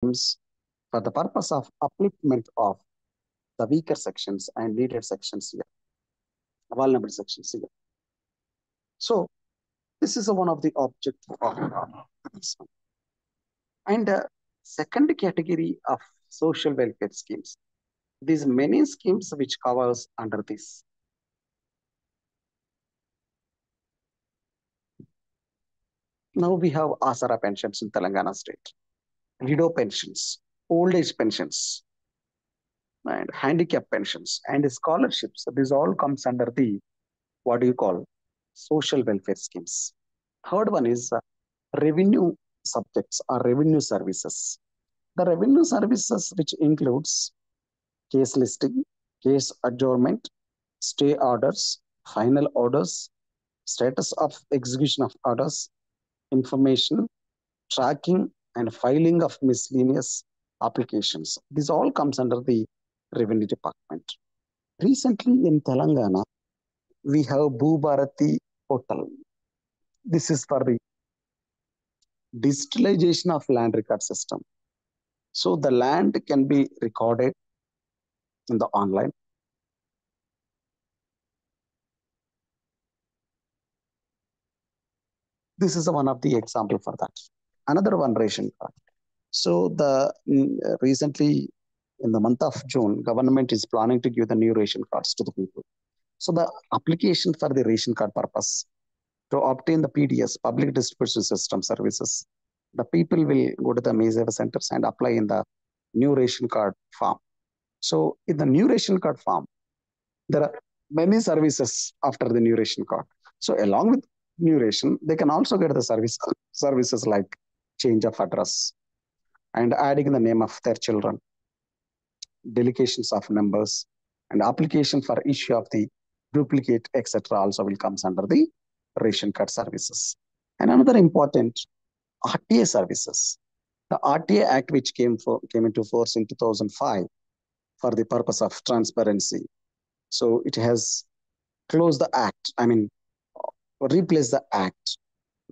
schemes for the purpose of upliftment of the weaker sections and needed sections here, vulnerable sections here. So this is one of the objective of this one. And second category of social welfare schemes. These many schemes which covers under this. Now we have Asara pensions in Telangana state, widow pensions, old age pensions, and handicap pensions and scholarships. This all comes under the what do you call social welfare schemes. Third one is revenue subjects or revenue services. The revenue services which includes case listing, case adjournment, stay orders, final orders, status of execution of orders, information, tracking and filing of miscellaneous applications. This all comes under the revenue department. Recently in Telangana, we have Bhu Bharati portal. This is for the digitalization of land record system. So the land can be recorded in the online. This is one of the example for that. Another one, ration card. So the recently in the month of June, government is planning to give the new ration cards to the people. So the application for the ration card purpose to obtain the PDS, public distribution system services, the people will go to the Seva centers and apply in the new ration card form. So in the new ration card form, there are many services after the new ration card. So along with new ration, they can also get the services like change of address and adding the name of their children, delegations of numbers, and application for issue of the duplicate, etc. also will comes under the ration card services. And another important RTA services. The RTA Act, which came into force in 2005 for the purpose of transparency. So it has closed the act, replaced the act,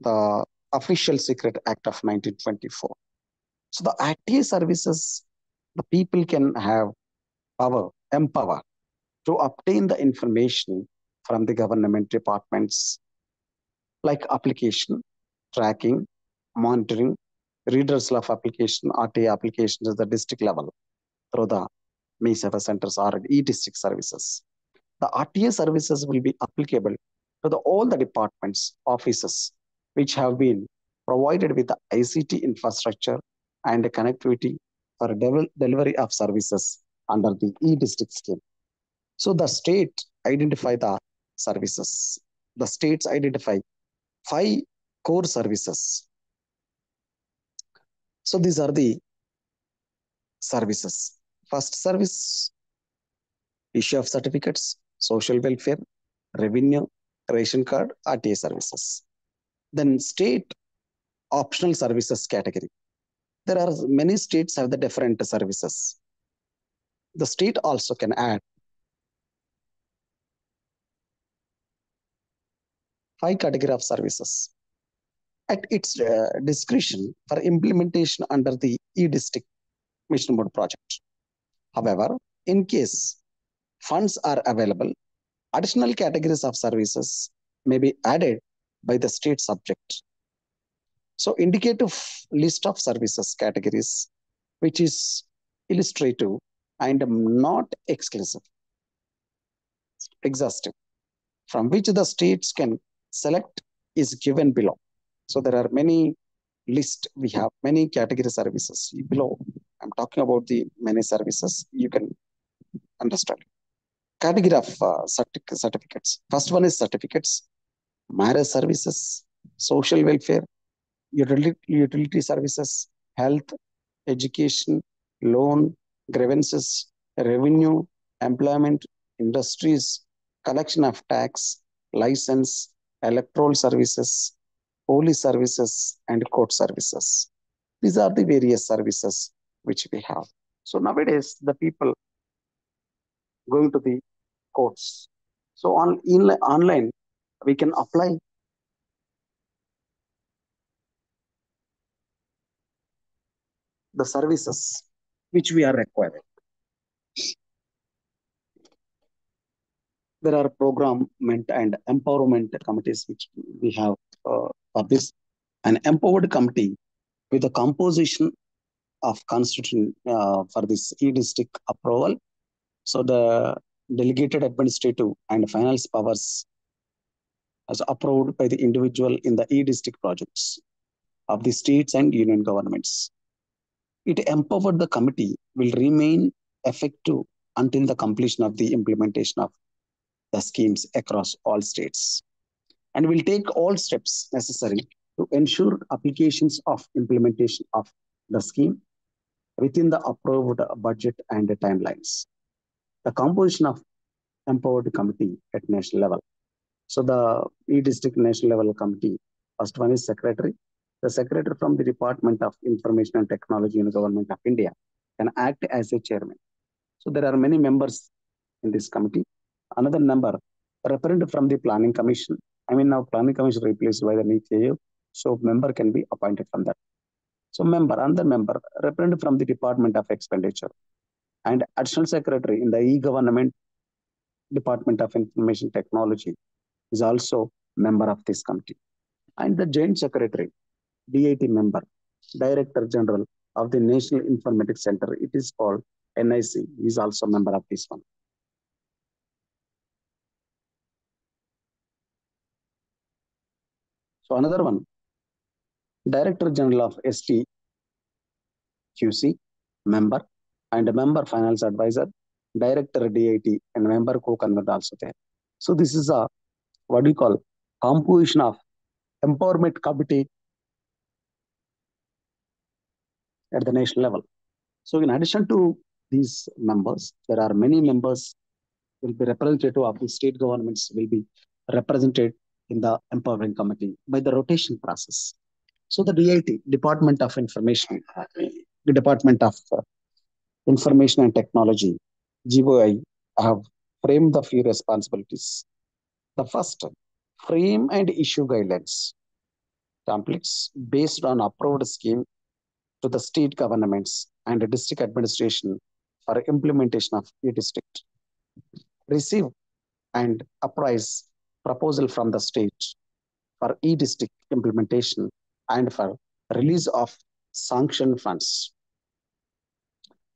the Official Secret Act of 1924. So the RTA services, the people can have empower to obtain the information from the government departments like application, tracking, monitoring, reversal of application, RTA applications at the district level through the Seva centers or e-district services. The RTA services will be applicable to all the departments, offices, which have been provided with the ICT infrastructure and connectivity for delivery of services under the e-district scheme. So the state identify the services. The states identify 5 core services. So these are the services. First service, issue of certificates, social welfare, revenue, ration card, RTA services. Then state optional services category. There are many states have the different services. The state also can add 5 category of services at its discretion for implementation under the e-district mission mode project. However, in case funds are available, additional categories of services may be added by the state subject. So indicative list of services categories, which is illustrative and not exclusive, exhaustive, from which the states can select is given below. So there are many list, we have many category services below. I'm talking about the many services, you can understand. Category of certificates. First one is certificates, marriage services, social welfare, utility services, health, education, loan, grievances, revenue, employment, industries, collection of tax, license, electoral services, police services, and court services. These are the various services which we have. So nowadays, the people going to the courts. So online, we can apply the services which we are requiring. There are programment and empowerment committees which we have for this. An empowered committee with a composition of constitution for this e-district approval. So the delegated administrative and finance powers as approved by the individual in the e-district projects of the states and union governments. It empowered the committee will remain effective until the completion of the implementation of the schemes across all states and will take all steps necessary to ensure applications of implementation of the scheme within the approved budget and timelines. The composition of empowered committee at national level. So the e-district national level committee, first one is secretary. The secretary from the Department of Information and Technology in the Government of India can act as a chairman. So there are many members in this committee. Another member, representative from the Planning Commission. I mean, now Planning Commission replaced by the NITI, so member can be appointed from that. So another member, representative from the Department of Expenditure and additional secretary in the e-government Department of Information Technology is also member of this committee. And the joint secretary, DIT member, Director General of the National Informatics Center, it is called NIC, is also member of this one. So another one, Director General of STQC, member, and a member finance advisor, Director DIT, and member co-convener also there. So this is a, what do you call, composition of empowerment committee at the national level. So in addition to these members, there are many members will be representative of the state governments will be represented in the empowering committee by the rotation process. So the DIT, Department of Information, the Department of Information and Technology, GOI, have framed the few responsibilities. The first, frame and issue guidelines, templates based on approved scheme to the state governments and the district administration for implementation of e-district. Receive and apprise proposal from the state for e-district implementation and for release of sanctioned funds.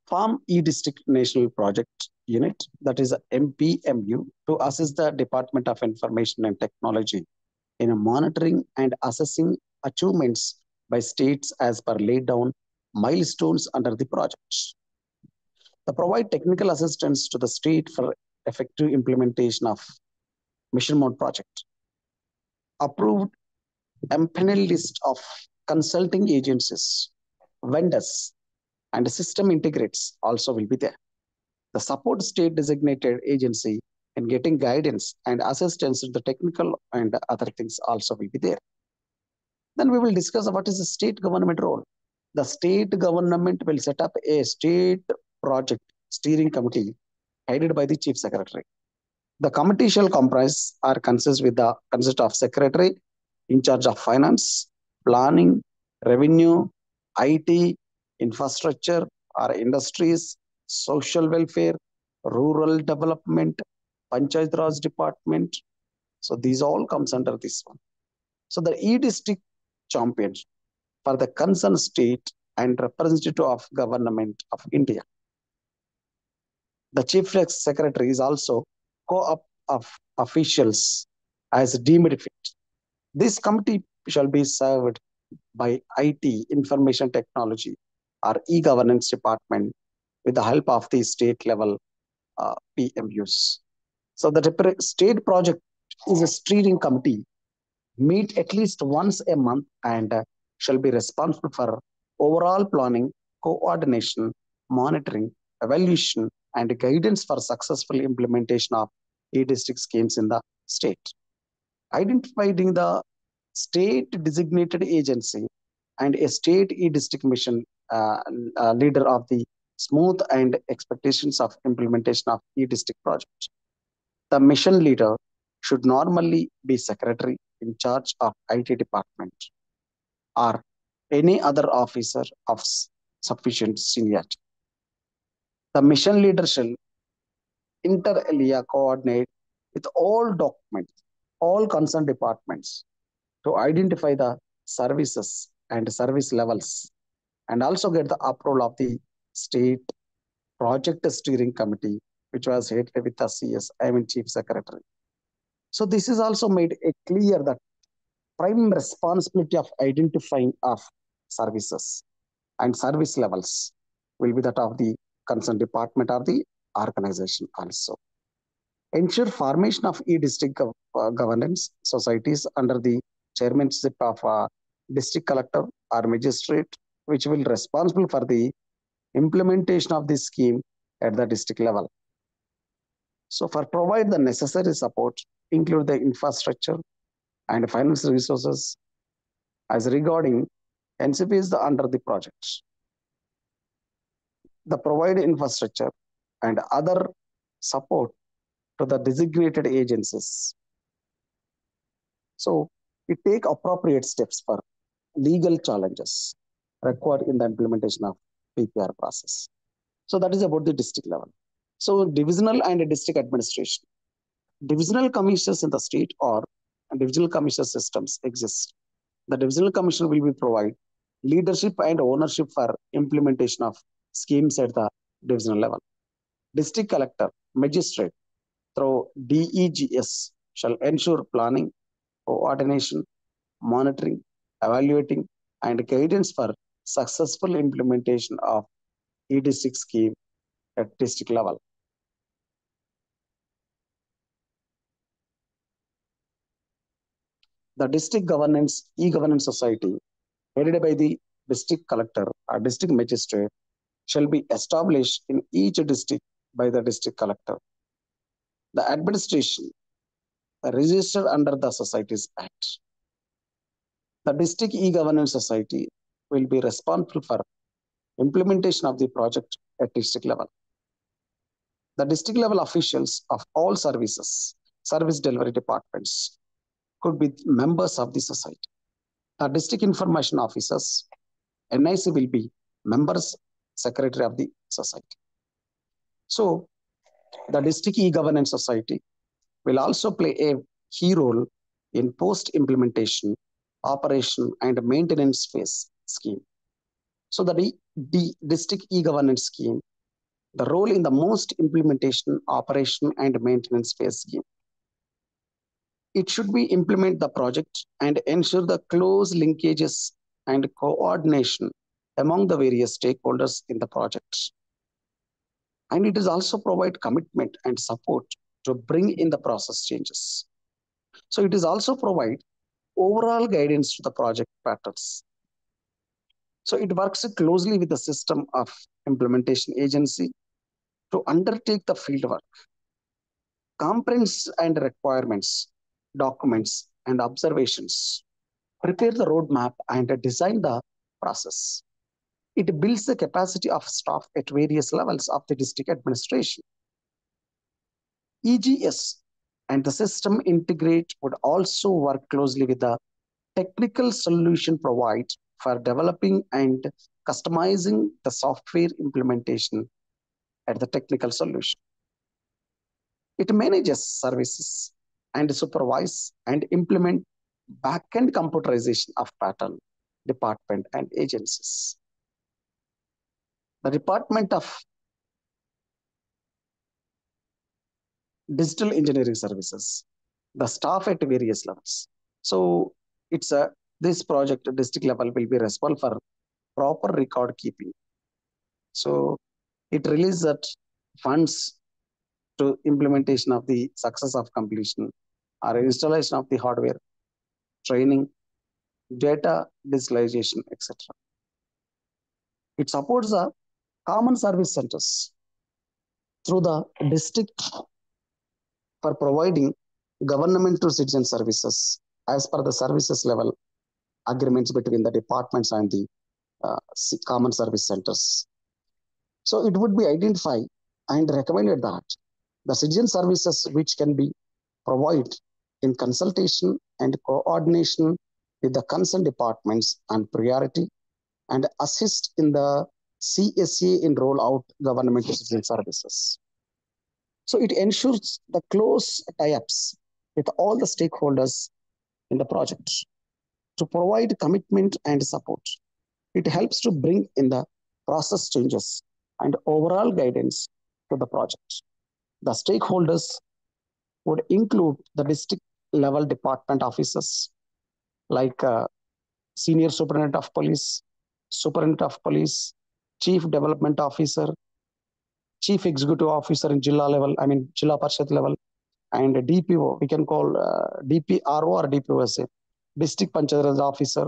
Farm e-district national project unit, that is a MPMU, to assist the Department of Information and Technology in monitoring and assessing achievements by states as per laid down milestones under the project. They provide technical assistance to the state for effective implementation of mission mode project. Approved empanel list of consulting agencies, vendors, and system integrates also will be there. The support state designated agency in getting guidance and assistance in the technical and other things also will be there. Then we will discuss what is the state government role. The state government will set up a state project steering committee headed by the chief secretary. The committee shall comprise or consist of secretary in charge of finance, planning, revenue, IT, infrastructure or industries, social welfare, rural development, Panchayat Raj department. So these all comes under this one. So the e-district champion for the concerned state and representative of government of India. The chief secretary is also co-op of officials as deemed fit. This committee shall be served by IT, Information Technology, or e-governance department with the help of the state level PMUs. So the state project is a steering committee, meet at least once a month and shall be responsible for overall planning, coordination, monitoring, evaluation, and guidance for successful implementation of e-district schemes in the state. Identifying the state designated agency and a state e-district mission leader of the smooth and expectations of implementation of e-district project. The mission leader should normally be secretary in charge of IT department or any other officer of sufficient seniority. The mission leader shall inter alia coordinate with all documents, all concerned departments to identify the services and service levels and also get the approval of the state project steering committee, which was headed with the CS, I mean Chief Secretary. So this is also made it clear that prime responsibility of identifying of services and service levels will be that of the concerned department or the organization also. Ensure formation of e-district governance societies under the chairmanship of a district collector or magistrate, which will responsible for the implementation of this scheme at the district level. So for provide the necessary support, include the infrastructure and financial resources as regarding NCP is the under the project. The provide infrastructure and other support to the designated agencies. So it take appropriate steps for legal challenges required in the implementation of PPR process. So that is about the district level. So divisional and district administration. Divisional commissioners in the state or divisional commissioner systems exist. The divisional commissioner will be provide leadership and ownership for implementation of schemes at the divisional level. District collector, magistrate through DEGS shall ensure planning, coordination, monitoring, evaluating, and guidance for successful implementation of e-district scheme at district level. The district governance, e-governance society, headed by the district collector or district magistrate, shall be established in each district by the district collector. The administration registered under the Societies Act. The district e-governance society will be responsible for implementation of the project at district level. The district level officials of all services, service delivery departments could be members of the society. The district information officers, NIC will be members, secretary of the society. So the district e-governance society will also play a key role in post-implementation, operation and maintenance phase scheme. So the district e-governance scheme, the role in the most implementation, operation and maintenance phase scheme. It should be implement the project and ensure the close linkages and coordination among the various stakeholders in the project. And it is also provide commitment and support to bring in the process changes. So it is also provide overall guidance to the project patterns. So it works closely with the system of implementation agency to undertake the fieldwork, comprehensions and requirements, documents and observations, prepare the roadmap and design the process. It builds the capacity of staff at various levels of the district administration. EGS and the system integrate would also work closely with the technical solution provide for developing and customizing the software implementation at the technical solution. It manages services and supervise and implement back-end computerization of pattern, department and agencies. The Department of Digital Engineering Services, the staff at various levels. So it's a this project at district level will be responsible for proper record keeping. So it releases that funds to implementation of the success of completion or installation of the hardware, training, data digitalization, etc. It supports the common service centers through the district for providing government to citizen services as per the services level agreements between the departments and the common service centers. So it would be identified and recommended that the citizen services which can be provided in consultation and coordination with the concerned departments and priority and assist in the CSA in rollout government citizen services. So it ensures the close tie-ups with all the stakeholders in the project to provide commitment and support. It helps to bring in the process changes and overall guidance to the project. The stakeholders would include the district level department officers like senior superintendent of police, superintendent of police, chief development officer, chief executive officer in Jilla level, I mean Jilla Parshad level, and DPO, we can call DPRO or DPOSA, district Panchayat officer,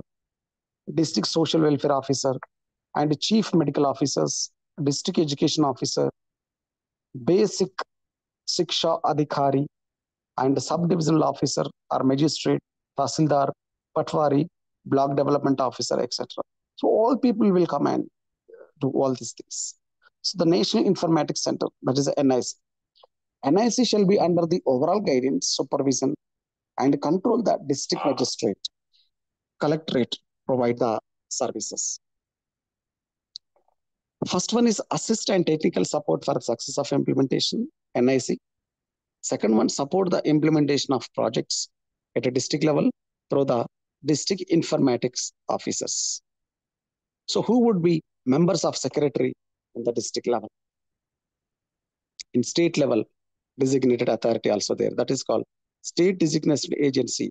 district social welfare officer, and chief medical officers, district education officer, basic Siksha Adhikari, and sub-divisional officer or magistrate, Tahsildar, Patwari, block development officer, etc. So all people will come and do all these things. So the National Informatics Center, that is the NIC. NIC shall be under the overall guidance, supervision, and control that district magistrate, collectorate provide the services. First one is assist and technical support for success of implementation, NIC. Second one, support the implementation of projects at a district level through the district informatics officers. So who would be members of secretary in the district level? In state level, designated authority also there. That is called state designated agency.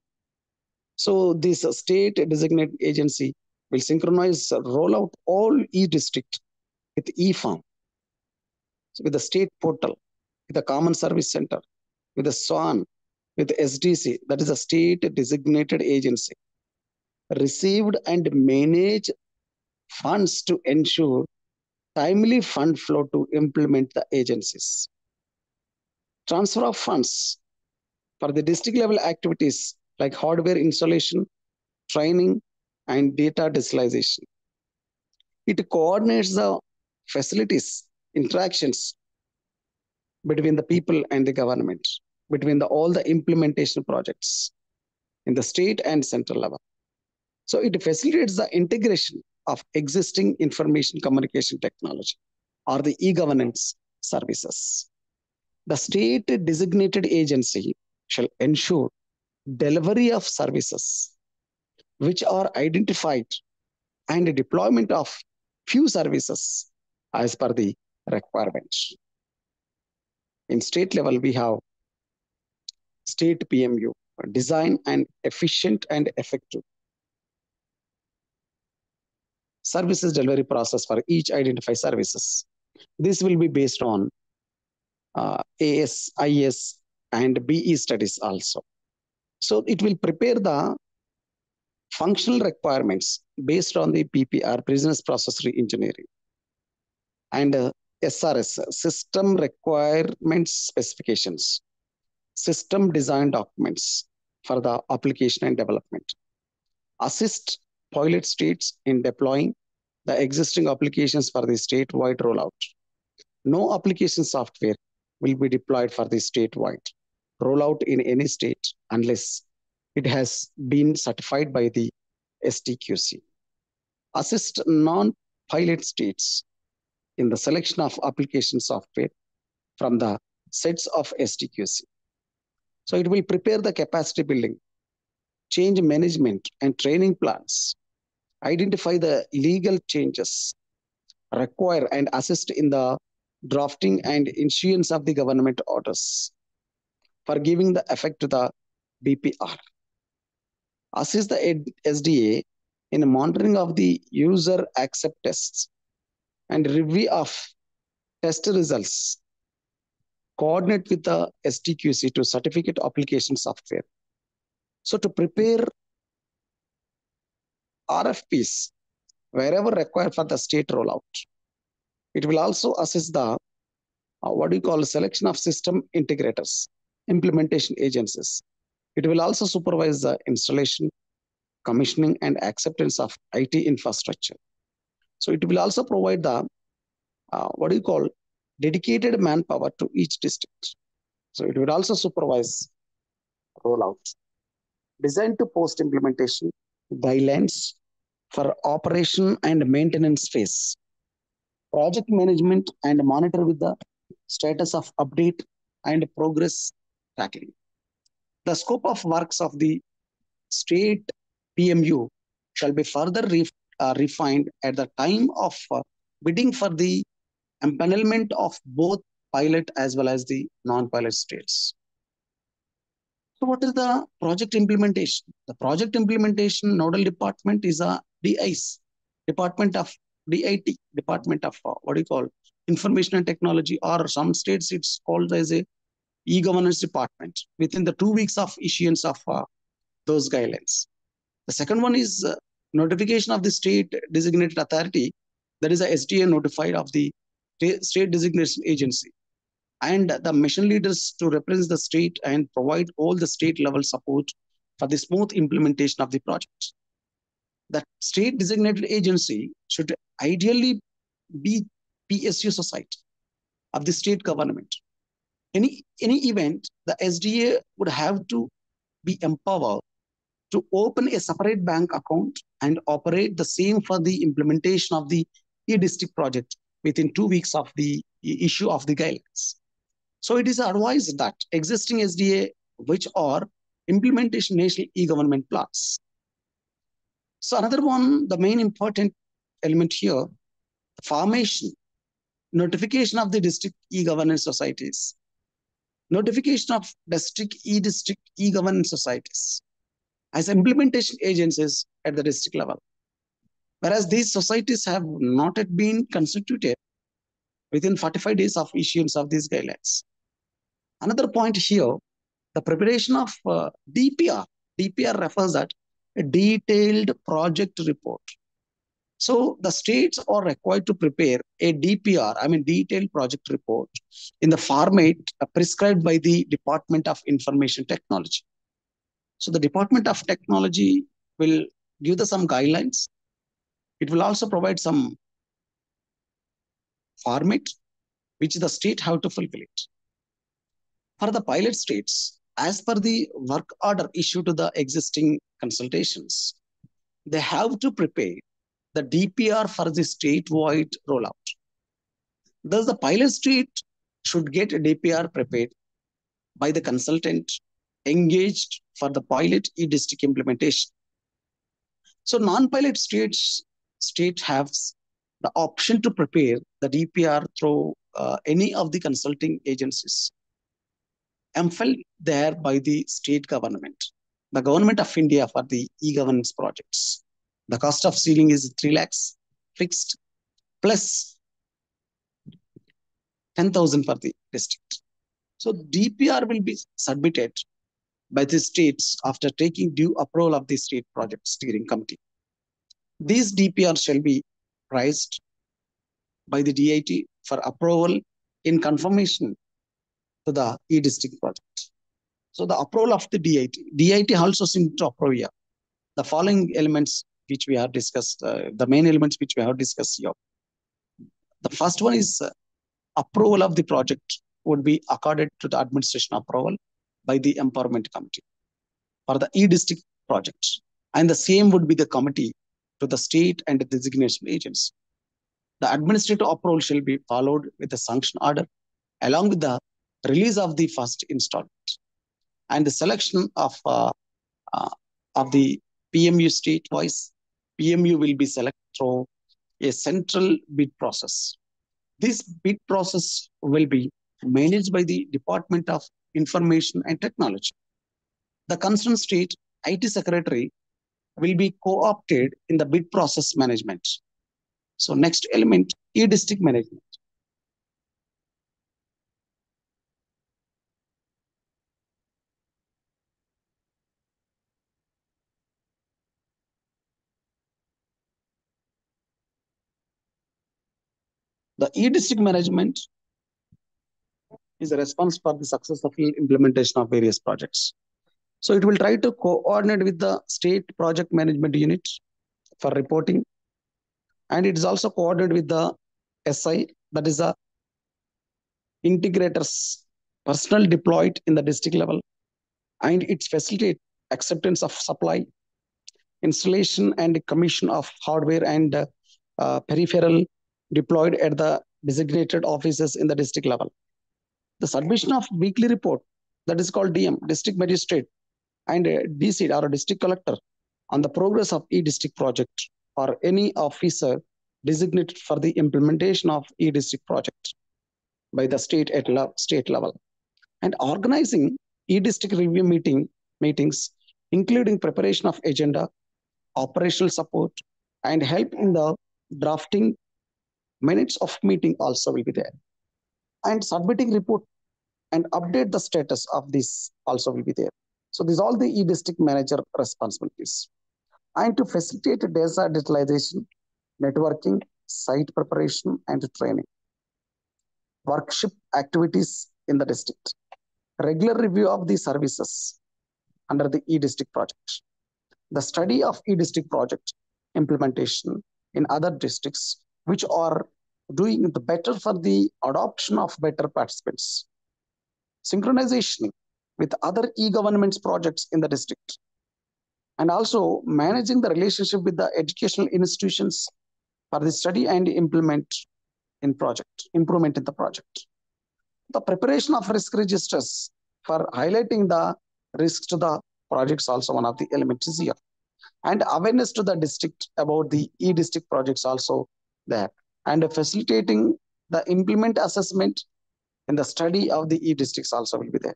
So this state designated agency will synchronize, roll out all e-district with e-farm, so with the state portal, with the common service center, with the SWAN, with the SDC, that is a state designated agency, received and manage funds to ensure timely fund flow to implement the agencies. Transfer of funds for the district level activities like hardware installation, training, and data digitalization. It coordinates the facilities, interactions between the people and the government, between all the implementation projects in the state and central level. So it facilitates the integration of existing information communication technology or the e-governance services. The state designated agency shall ensure delivery of services which are identified and deployment of few services as per the requirements. In state level, we have state PMU, design and efficient and effective services delivery process for each identified services. This will be based on AS, IS, and BE studies also. So it will prepare the functional requirements based on the PPR, business process re-engineering, and SRS, system requirements specifications, system design documents for the application and development. Assist pilot states in deploying the existing applications for the statewide rollout. No application software will be deployed for the statewide rollout in any state unless it has been certified by the STQC. Assist non-pilot states in the selection of application software from the sets of STQC. So it will prepare the capacity building, change management and training plans, identify the legal changes, require and assist in the drafting and issuance of the government orders for giving the effect to the BPR. Assist the SDA in monitoring of the user accept tests and review of test results. Coordinate with the STQC to certificate application software. So to prepare RFPs wherever required for the state rollout. It will also assess the what we call selection of system integrators, implementation agencies. It will also supervise the installation, commissioning, and acceptance of IT infrastructure. So it will also provide the what do you call dedicated manpower to each district. So it will also supervise rollout. Design to post implementation guidelines for operation and maintenance phase. project management and monitor with the status of update and progress tracking. The scope of works of the state PMU shall be further refined at the time of bidding for the empanelment of both pilot as well as the non-pilot states. So what is the project implementation? The project implementation nodal department is a DICE, Department of DIT, Department of what do you call Information and Technology, or some states it's called as a e-governance department within the 2 weeks of issuance of those guidelines. The second one is notification of the state designated authority, that is a SDA notified of the state designation agency, and the mission leaders to represent the state and provide all the state level support for the smooth implementation of the project. The state designated agency should ideally be PSU society of the state government. Any event, the SDA would have to be empowered to open a separate bank account and operate the same for the implementation of the e-district project within 2 weeks of the issue of the guidelines. So it is advised that existing SDA, which are implementation national e-government plans. So another one, the main important element here, formation, notification of the district e-governance societies, notification of district e-governance societies as implementation agencies at the district level. Whereas these societies have not yet been constituted within 45 days of issuance of these guidelines. Another point here, the preparation of DPR. DPR refers at a detailed project report. So the states are required to prepare a DPR, I mean detailed project report, in the format prescribed by the Department of Information Technology. So the Department of Technology will give some guidelines. It will also provide some format which the state have to fulfill it. For the pilot states, as per the work order issued to the existing consultations, they have to prepare the DPR for the statewide rollout. Thus, the pilot state should get a DPR prepared by the consultant engaged for the pilot e-district implementation. So non-pilot state has the option to prepare the DPR through any of the consulting agencies employed there by the state government, the government of India for the e-governance projects. The cost of sealing is 3 lakhs fixed plus 10,000 for the district. So DPR will be submitted by the states after taking due approval of the state project steering committee. These DPR shall be priced by the DIT for approval in confirmation to the e-district project. So the approval of the DIT also seems to approve here the following elements which we have discussed, the main elements which we have discussed here. The first one is approval of the project would be accorded to the administration approval by the empowerment committee for the e-district project. And the same would be the committee to the state and the designation agents. The administrative approval shall be followed with the sanction order along with the release of the first installment. And the selection of the PMU state-wise, PMU will be selected through a central bid process. This bid process will be managed by the Department of Information and Technology. The concerned state IT secretary will be co-opted in the bid process management. So next element, e-district management. The e-district management is a response for the successful implementation of various projects. So it will try to coordinate with the state project management unit for reporting. And it is also coordinated with the SI, that is the integrators personnel deployed in the district level. And it facilitates acceptance of supply, installation and commission of hardware and peripheral, deployed at the designated offices in the district level. The submission of weekly report, that is called DM, district magistrate, and DC or a district collector on the progress of e-district project or any officer designated for the implementation of e-district project by the state level, and organizing e-district review meetings, including preparation of agenda, operational support, and help in the drafting minutes of meeting also will be there. And submitting report and update the status of this also will be there. So these are all the e-district manager responsibilities. And to facilitate data digitalization, networking, site preparation, and training. Workshop activities in the district. Regular review of the services under the e-district project. The study of e-district project implementation in other districts which are doing the better for the adoption of better participants. Synchronization with other e-governments projects in the district. And also managing the relationship with the educational institutions for the study and improvement in the project. The preparation of risk registers for highlighting the risks to the projects also one of the elements is here. And awareness to the district about the e-district projects also there. And facilitating the implement assessment in the study of the e-districts also will be there.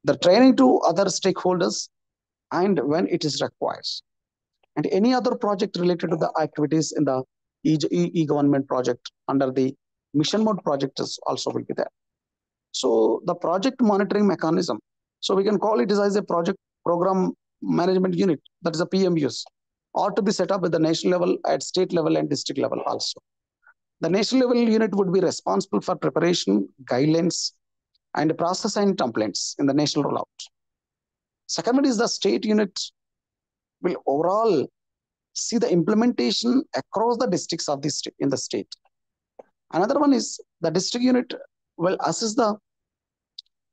The training to other stakeholders and when it is required. And any other project related to the activities in the e-government project under the mission mode project is also will be there. So the project monitoring mechanism, so we can call it as a project program management unit, that is a PMUs, or to be set up at the national level, at state level and district level also. The national level unit would be responsible for preparation, guidelines, and process and complaints in the national rollout. Second one is the state unit will overall see the implementation across the districts of the state in the state. Another one is the district unit will assist the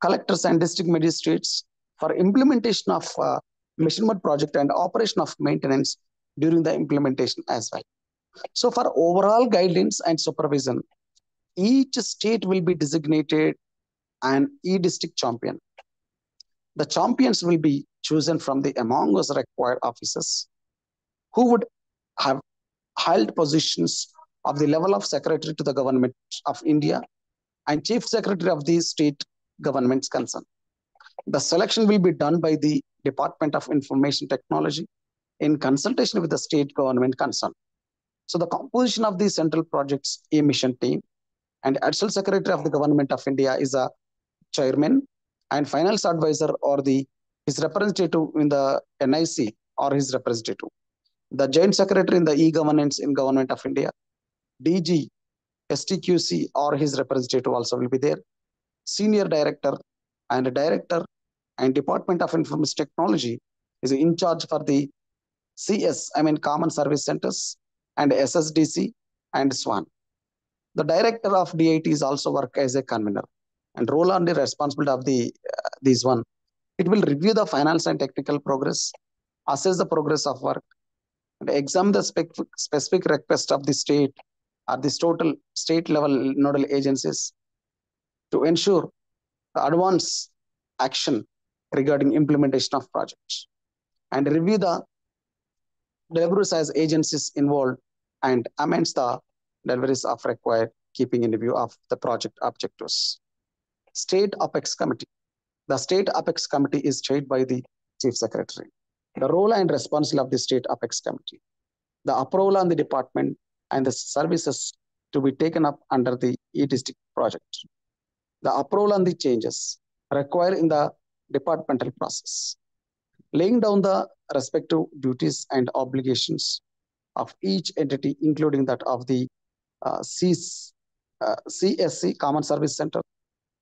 collectors and district magistrates for implementation of mission mode project and operation of maintenance during the implementation as well. So for overall guidelines and supervision, each state will be designated an e-district champion. The champions will be chosen from the among us required officers who would have held positions of the level of secretary to the government of India and chief secretary of the state governments concerned. The selection will be done by the Department of Information Technology in consultation with the state government concerned. So the composition of the central projects e-mission team and additional secretary of the government of India is a chairman and finance advisor or his representative in the NIC or his representative. The joint secretary in the e-governance in government of India, DG, STQC or his representative also will be there. Senior director and Department of Information Technology is in charge for the CS, Common Service Centers, and SSDC and SWAN. The director of DIT is also work as a convener and role on the responsibility of this one. It will review the finance and technical progress, assess the progress of work, and examine the specific request of the state or this total state level nodal agencies to ensure the advance action regarding implementation of projects and review the deliveries as agencies involved and amends the deliveries of required, keeping in view of the project objectives. State Apex Committee. The State Apex Committee is chaired by the Chief Secretary. The role and responsibility of the State Apex Committee. The approval on the department and the services to be taken up under the e-district project. The approval on the changes required in the departmental process. Laying down the respective duties and obligations of each entity, including that of the CSC, Common Service Center,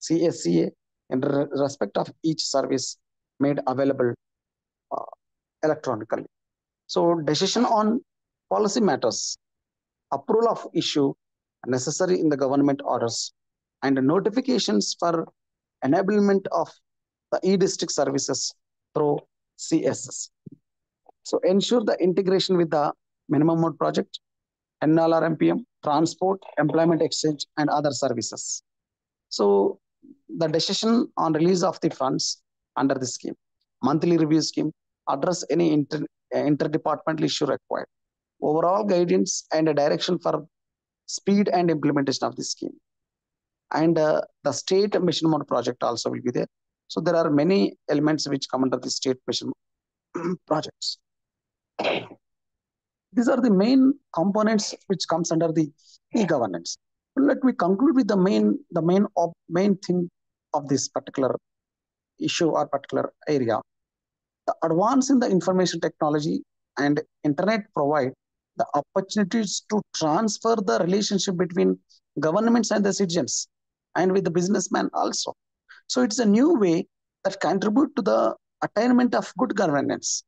CSCA, in respect of each service made available electronically. So decision on policy matters, approval of issue necessary in the government orders, and notifications for enablement of the e-district services through CSS. So ensure the integration with the minimum mode project NLRMPM, transport, employment exchange, and other services. So the decision on release of the funds under the scheme, monthly review scheme, address any interdepartmental issue required, overall guidance and a direction for speed and implementation of the scheme. And the state mission mode project also will be there. So there are many elements which come under the state mission projects. These are the main components which comes under the e-governance. Let me conclude with the main thing of this particular issue or particular area. The advance in the information technology and internet provide the opportunities to transfer the relationship between governments and the citizens and with the businessman also. So it's a new way that contribute to the attainment of good governance.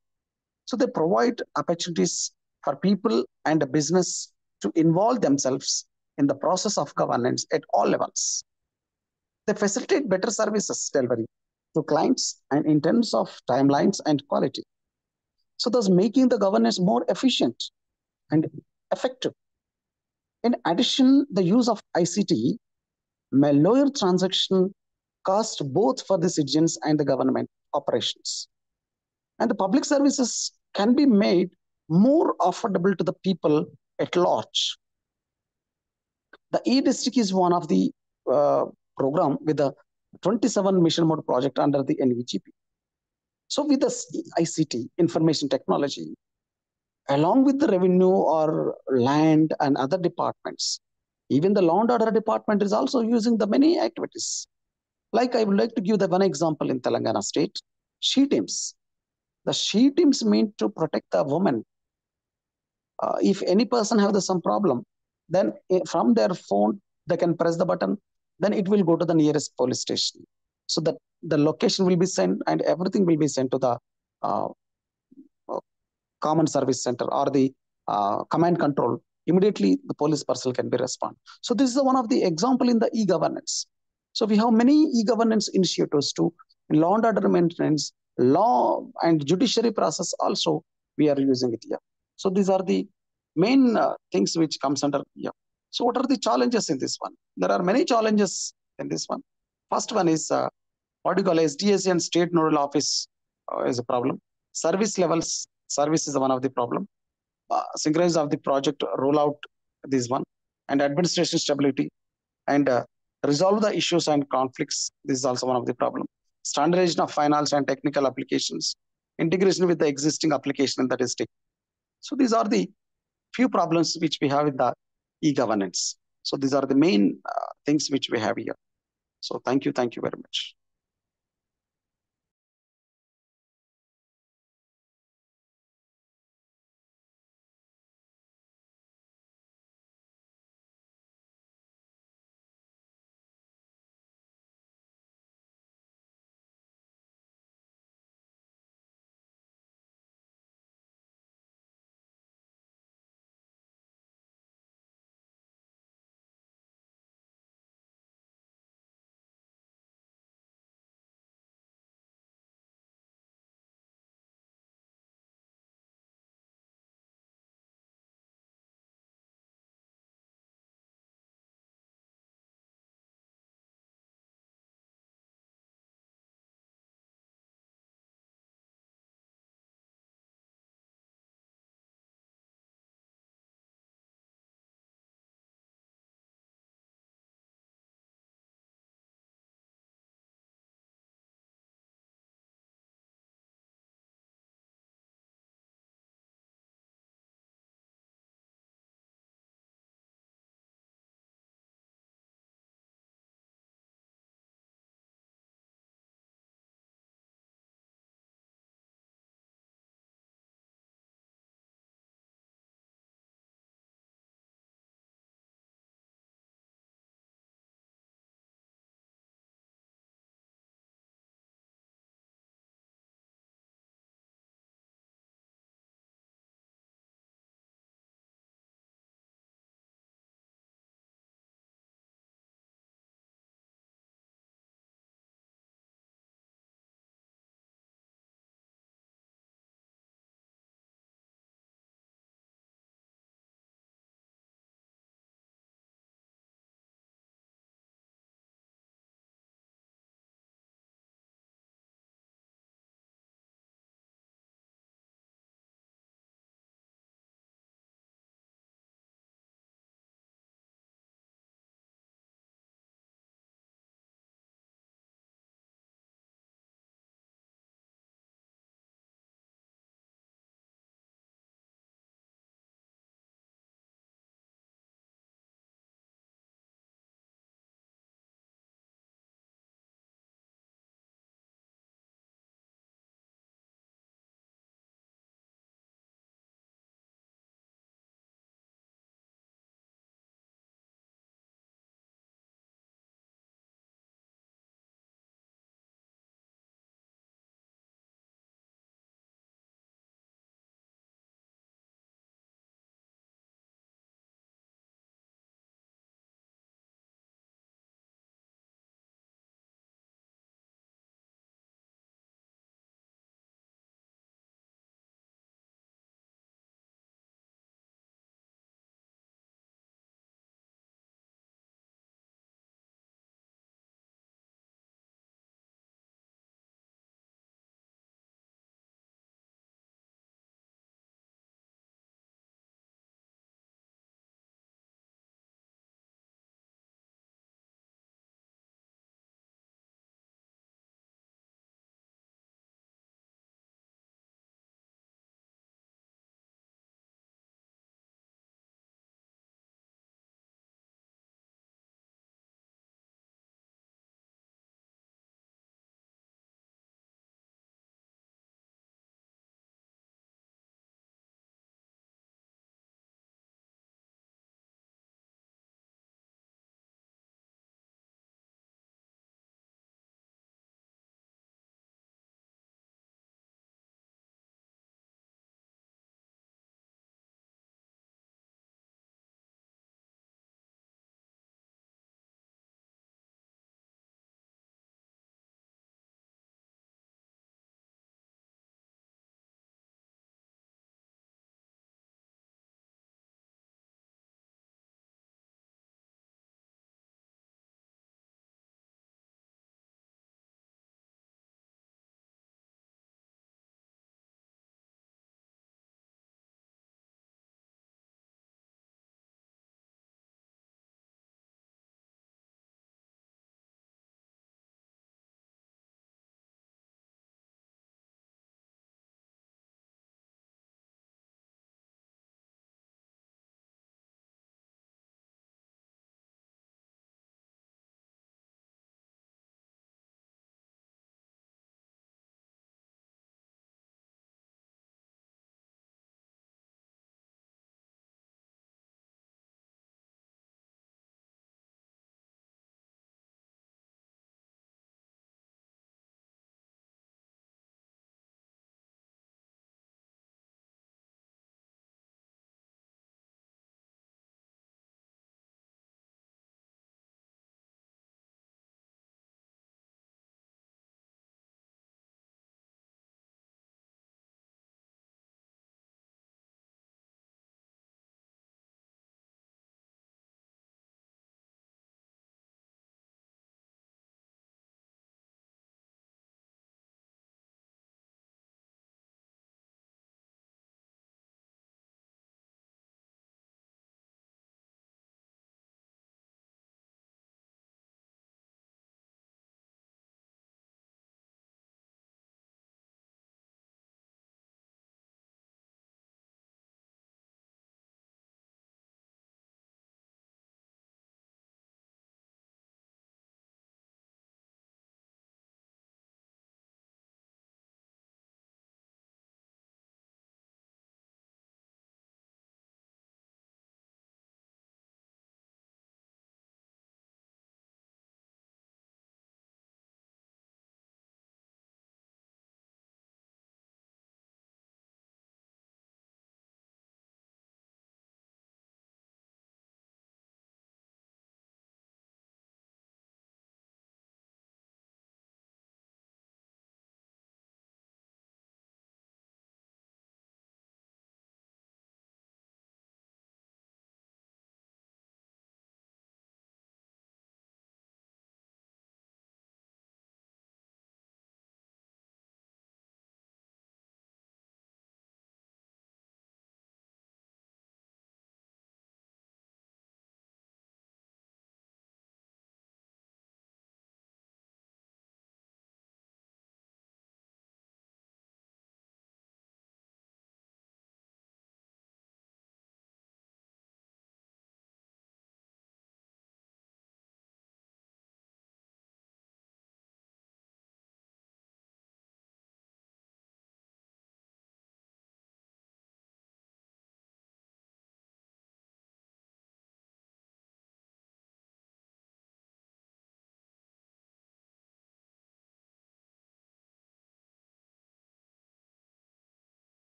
So they provide opportunities for people and the business to involve themselves in the process of governance at all levels. They facilitate better services delivery to clients and in terms of timelines and quality. So thus making the governance more efficient and effective. In addition, the use of ICT may lower transaction cost both for the citizens and the government operations. And the public services can be made more affordable to the people at large. The e-district is one of the program with the 27 mission mode project under the NVGP. So with the ICT, information technology, along with the revenue or land and other departments, even the law and order department is also using the many activities. Like I would like to give the one example in Telangana state, she teams. The she teams mean to protect the women. If any person have some problem, then from their phone, they can press the button, then it will go to the nearest police station. So that the location will be sent and everything will be sent to the uh, common service center or the command control. Immediately the police personnel can be respond. So this is one of the example in the e-governance. So we have many e-governance initiatives to law and order maintenance, law and judiciary process also we are using it here. So these are the main things which comes under here. So what are the challenges in this one? There are many challenges in this one. First one is what you call SDSC and state nodal office is a problem. Service levels, service is one of the problem. Synchronize of the project rollout, this one, and administration stability, and resolve the issues and conflicts. This is also one of the problem. Standardization of finance and technical applications, integration with the existing application in the district. So these are the few problems which we have in the e-governance. So these are the main things which we have here. So thank you very much.